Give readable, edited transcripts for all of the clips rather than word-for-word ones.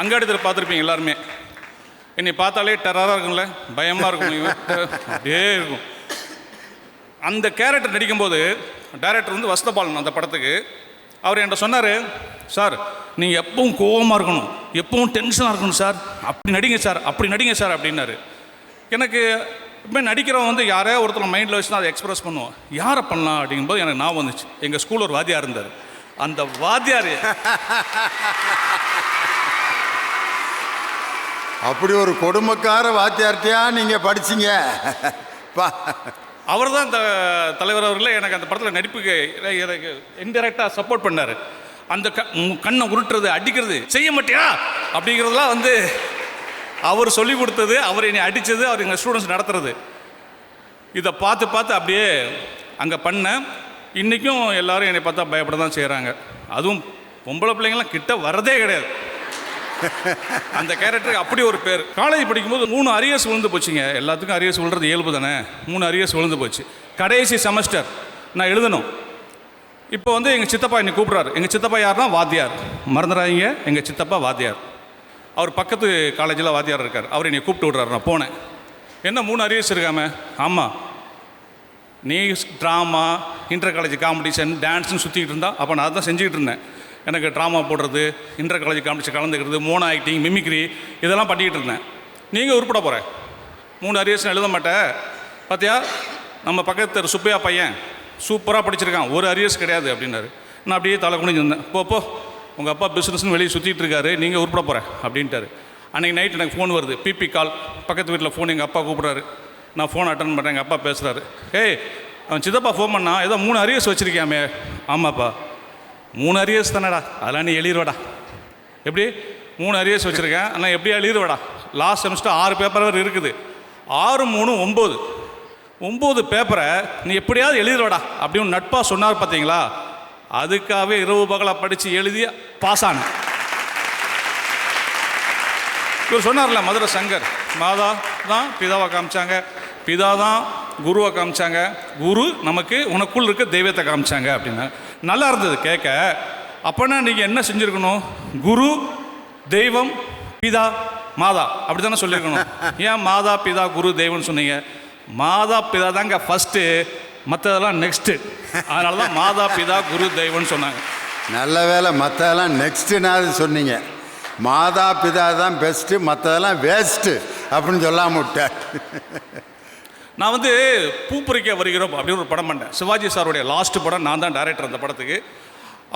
அங்காடித்தில் பார்த்துருப்பீங்க எல்லாருமே. என்னை பார்த்தாலே டெரராக இருக்கும்ல, பயமாக இருக்கும், அப்படியே இருக்கும். அந்த கேரக்டர் நடிக்கும்போது டைரக்டர் வந்து வசந்தபாலன் அந்த படத்துக்கு அவர் என்கிட்ட சொன்னார், சார் நீங்கள் எப்பவும் கோவமாக இருக்கணும், எப்பவும் டென்ஷனாக இருக்கணும் சார், அப்படி நடிங்க சார், அப்படி நடிங்க சார் அப்படின்னாரு. எனக்கு இப்போ நடிக்கிறவன் வந்து யாரையா ஒருத்தர் மைண்டில் வச்சு தான் அதை எக்ஸ்பிரஸ் பண்ணுவோம். யாரை பண்ணலாம் அப்படிங்கும்போது எனக்கு நான் வந்துச்சு, எங்கள் ஸ்கூலில் ஒரு வாத்தியார் இருந்தார். அந்த வாத்தியார் அப்படி ஒரு கொடுமைக்கார வாத்தியார்ட்டையா நீங்கள் படிச்சிங்க? அவர் தான் இந்த தலைவர் அவர்களே எனக்கு அந்த படத்தில் நடிப்புக்கு எனக்கு இன்டெரக்டாக சப்போர்ட் பண்ணார். அந்த கண்ணை உருட்டுறது, அடிக்கிறது, செய்ய மாட்டியா அப்படிங்கிறதுலாம் வந்து அவர் சொல்லி கொடுத்தது, அவர் என்னை அடித்தது, அவர் எங்கள் ஸ்டூடெண்ட்ஸ் நடத்துறது. இதை பார்த்து பார்த்து அப்படியே அங்கே பண்ணேன். இன்றைக்கும் எல்லோரும் என்னை பார்த்தா பயப்பட தான் செய்கிறாங்க. அதுவும் பொம்பளை பிள்ளைங்களாம் கிட்ட வரதே கிடையாது. அந்த கேரக்டருக்கு அப்படி ஒரு பேர். காலேஜ் படிக்கும்போது 3 அரியர்ஸ் விழுந்து போச்சுங்க. எல்லாத்துக்கும் அரியர்ஸ் விழுறது இயல்பு தானே. 3 அரியர்ஸ் விழுந்து போச்சு. கடைசி செமஸ்டர் நான் எழுதணும். இப்போ வந்து எங்கள் சித்தப்பா என்னை கூப்பிட்றாரு. எங்கள் சித்தப்பா யாருன்னா வாத்தியார், மறந்துடாதீங்க, எங்கள் சித்தப்பா வாத்தியார். அவர் பக்கத்து காலேஜில் வாத்தியார் இருக்கார். அவர் என்னை கூப்பிட்டு விட்றாரு. நான் போனேன். என்ன 3 அரியர்ஸ் இருக்காம? ஆமாம், நீ ட்ராமா, இன்டர் காலேஜ் காம்படிஷன், டான்ஸ்னு சுற்றிக்கிட்டு இருந்தா. அப்போ நான் தான் செஞ்சுக்கிட்டு இருந்தேன். எனக்கு ட்ராமா போடுறது, இன்டர் காலேஜ் காம்படிஷன் கலந்துக்கிறது, மோனோ ஆக்டிங், மிமிக்ரி, இதெல்லாம் பண்ணிக்கிட்டு இருந்தேன். நீங்கள் உருப்பட போகிறேன், 3 அரியர்ஸ்னு எழுத மாட்டேன். பார்த்தியா, நம்ம பக்கத்து சுப்பையா பையன் சூப்பராக படிச்சிருக்கான், 1 அரியர்ஸ் கிடையாது அப்படின்னாரு. நான் அப்படியே தலை குனிஞ்சு இருந்தேன். போ உங்கள் அப்பா பிஸ்னஸ்னு வெளியே சுற்றிட்டு இருக்காரு, நீங்கள் உருப்பட போகிறேன் அப்படின்ட்டாரு. அன்றைக்கி நைட் எனக்கு ஃபோன் வருது, பிபி கால். பக்கத்து வீட்டில் ஃபோன், எங்கள் அப்பா கூப்பிட்றாரு. நான் ஃபோன் அட்டன் பண்ணுறேன். எங்கள் அப்பா பேசுகிறாரு. ஏய், அவன் சித்தப்பா ஃபோன் பண்ணா, ஏதோ 3 அரியர்ஸ் வச்சுருக்கியாமே. ஆமாப்பா. 3 அரியர்ஸ் தானேடா, அதெல்லாம் நீ எழுதிடுவாடா. எப்படி 3 அரியர்ஸ் வச்சுருக்கேன், ஆனால் எப்படி எழுதிடுவாடா? லாஸ்ட் செமஸ்டர் 6 பேப்பர் இருக்குது. 6 3 9 பேப்பரை நீ எப்படியாவது எழுதிடுவாடா அப்படின்னு நட்பாக சொன்னார். பார்த்தீங்களா, அதுக்காகவே இரவு பகலாக படித்து எழுதி பாஸ் ஆனேன். இவர் சொன்னார்ல, மதுரை சங்கர், மாதா தான் பிதாவை காமிச்சாங்க, பிதா தான் குருவை காமிச்சாங்க, குரு நமக்கு உனக்குள் இருக்க தெய்வத்தை காமிச்சாங்க அப்படின்னா நல்லா இருந்தது கேட்க. அப்போனா நீங்கள் என்ன செஞ்சுருக்கணும்? குரு, தெய்வம், பிதா, மாதா அப்படி தானே சொல்லியிருக்கணும். ஏன் மாதா பிதா குரு தெய்வம்னு சொன்னீங்க? மாதா பிதா தாங்க ஃபஸ்ட்டு, மற்றதெல்லாம் நெக்ஸ்ட்டு. அதனால தான் மாதா பிதா குரு தெய்வம்னு சொன்னாங்க. நல்ல வேலை, மற்றதெல்லாம் நெக்ஸ்ட்டுனாது சொன்னீங்க. மாதா பிதா தான் பெஸ்ட்டு, மற்றதெல்லாம் வேஸ்ட்டு அப்படின்னு சொல்லாம விட்டேன். நான் வந்து பூப்பறிக்க வருகிறோம் அப்படின்னு ஒரு படம் பண்ணேன். சிவாஜி சாருடைய லாஸ்ட் படம். நான் தான் டைரக்டர் அந்த படத்துக்கு.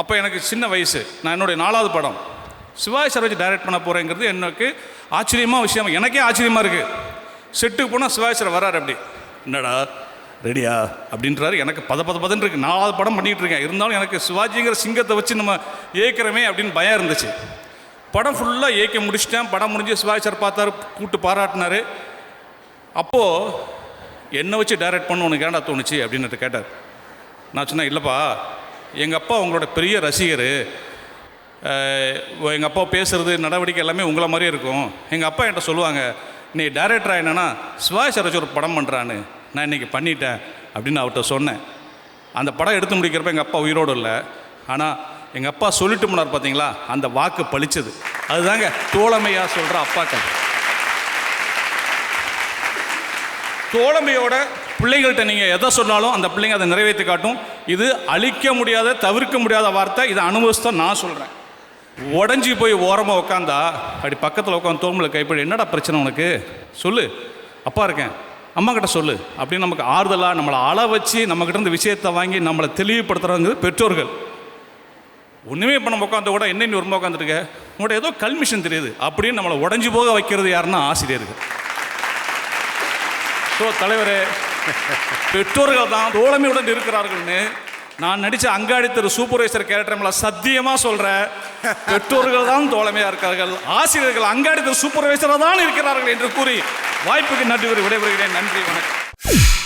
அப்போ எனக்கு சின்ன வயசு. நான் என்னுடைய 4வது படம் சிவாஜி சார் வச்சு டைரக்ட் பண்ண போகிறேங்கிறது எனக்கு ஆச்சரியமாக விஷயம். எனக்கே ஆச்சரியமாக இருக்குது. செட்டுக்கு போனால் சிவாஜி சார் வராரு. அப்படி என்னடா ரெடியா அப்படின்றாரு. எனக்கு பதன்னு இருக்குது. 4வது படம் பண்ணிகிட்டு இருக்கேன். இருந்தாலும் எனக்கு சிவாஜிங்கிற சிங்கத்தை வச்சு நம்ம ஏற்கிறமே அப்படின்னு பயம் இருந்துச்சு. படம் ஃபுல்லாக ஏற்க முடிச்சிட்டேன். படம் முடிஞ்சு சிவாஜி சார் பார்த்தாரு, கூப்பிட்டு பாராட்டினார். அப்போது என்னை வச்சு டைரக்ட் பண்ண உனக்கு ஏன்டா தோணுச்சு அப்படின்னு கேட்டார். நான் சொன்னேன், இல்லைப்பா, எங்கள் அப்பா உங்களோட பெரிய ரசிகர். எங்கள் அப்பா பேசுகிறது, நடவடிக்கை எல்லாமே உங்களை மாதிரியே இருக்கும். எங்கள் அப்பா என்கிட்ட சொல்லுவாங்க, நீ டைரக்டராக என்னென்னா சிவாஜி சார் வச்சு ஒரு படம் பண்ணுறான்னு. நான் இன்றைக்கி பண்ணிட்டேன் அப்படின்னு அவர்கிட்ட சொன்னேன். அந்த படம் எடுத்து முடிக்கிறப்ப எங்கள் அப்பா உயிரோடு இல்லை. ஆனால் எங்கள் அப்பா சொல்லிட்டு போனார் பார்த்தீங்களா, அந்த வாக்கு பளிச்சது. அதுதாங்க தோழமையாக சொல்கிற அப்பாக்கள். தோழமையோட பிள்ளைகள்கிட்ட நீங்கள் எதை சொன்னாலும் அந்த பிள்ளைங்க அதை நிறைவேற்றி காட்டும். இது அழிக்க முடியாத, தவிர்க்க முடியாத வார்த்தை. இதை அனுபவிச்சுதான் நான் சொல்கிறேன். உடஞ்சி போய் ஓரமாக உட்காந்தா அப்படி பக்கத்தில் உட்காந்து தோம்பில் கைப்படி, என்னடா பிரச்சனை உனக்கு சொல்லு, அப்பா இருக்கேன், அம்மா கிட்ட சொல்லு அப்படின்னு நமக்கு ஆறுதலாக நம்மளை அள வச்சு நம்மக்கிட்ட இந்த விஷயத்தை வாங்கி நம்மளை தெளிவுபடுத்துகிறாங்க பெற்றோர்கள். ஒன்றுமே இப்போ நம்ம உட்காந்து கூட என்ன ஒரு உட்காந்துருக்க, உங்களோட ஏதோ கல்மிஷன் தெரியுது அப்படின்னு நம்மளை உடஞ்சி போக வைக்கிறது யாருன்னா ஆசிரியர்கள். ஸோ தலைவரே, பெற்றோர்கள் தான் தோழமையுடன் இருக்கிறார்கள்னு நான் நடித்த அங்காடி தெரு சூப்பர்வைசர் கேரக்டர் மேலே சத்தியமாக சொல்கிறேன். பெற்றோர்கள் தான் தோழமையாக இருக்கிறார்கள், ஆசிரியர்கள் அங்காடி தெரு சூப்பர்வைசராக தான் இருக்கிறார்கள் என்று கூறி வாய்ப்புக்கு நன்றி விடைபெறுகிறேன். நன்றி, வணக்கம்.